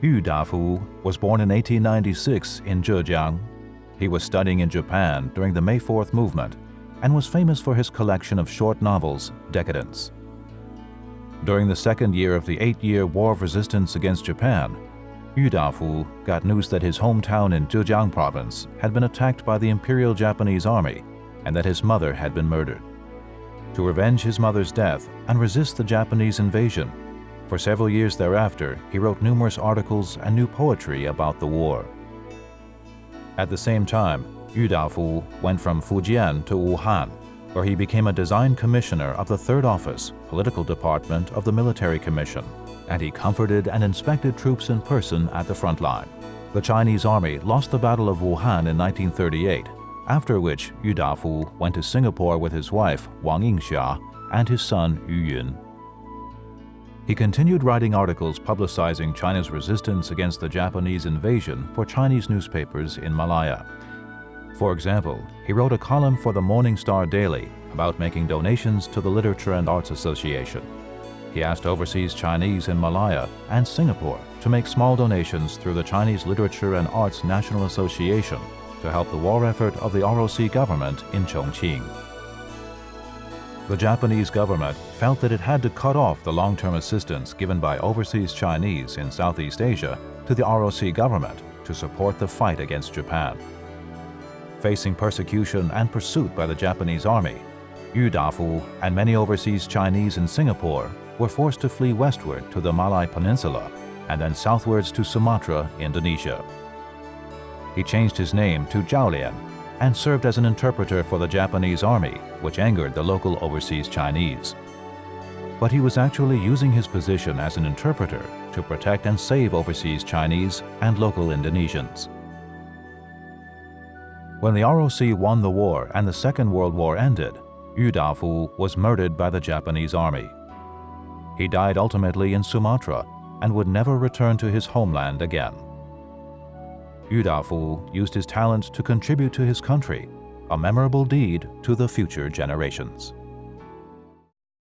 Yu Dafu was born in 1896 in Zhejiang. He was studying in Japan during the May 4th movement and was famous for his collection of short novels, Decadence. During the second year of the 8-year War of Resistance against Japan, Yu Dafu got news that his hometown in Zhejiang province had been attacked by the Imperial Japanese Army and that his mother had been murdered. To revenge his mother's death and resist the Japanese invasion, for several years thereafter, he wrote numerous articles and new poetry about the war. At the same time, Yu Dafu went from Fujian to Wuhan, where he became a design commissioner of the Third Office, Political Department of the Military Commission, and he comforted and inspected troops in person at the front line. The Chinese army lost the Battle of Wuhan in 1938, after which Yu Dafu went to Singapore with his wife, Wang Yingxia, and his son, Yu Yun. He continued writing articles publicizing China's resistance against the Japanese invasion for Chinese newspapers in Malaya. For example, he wrote a column for the Morning Star Daily about making donations to the Literature and Arts Association. He asked overseas Chinese in Malaya and Singapore to make small donations through the Chinese Literature and Arts National Association to help the war effort of the R.O.C. government in Chongqing. The Japanese government felt that it had to cut off the long-term assistance given by overseas Chinese in Southeast Asia to the R.O.C. government to support the fight against Japan. Facing persecution and pursuit by the Japanese army, Yu Dafu and many overseas Chinese in Singapore were forced to flee westward to the Malay Peninsula and then southwards to Sumatra, Indonesia. He changed his name to Zhaolian and served as an interpreter for the Japanese army, which angered the local overseas Chinese. But he was actually using his position as an interpreter to protect and save overseas Chinese and local Indonesians. When the R.O.C. won the war and the Second World War ended, Yu Dafu was murdered by the Japanese army. He died ultimately in Sumatra and would never return to his homeland again. Yu Dafu used his talent to contribute to his country, a memorable deed to the future generations.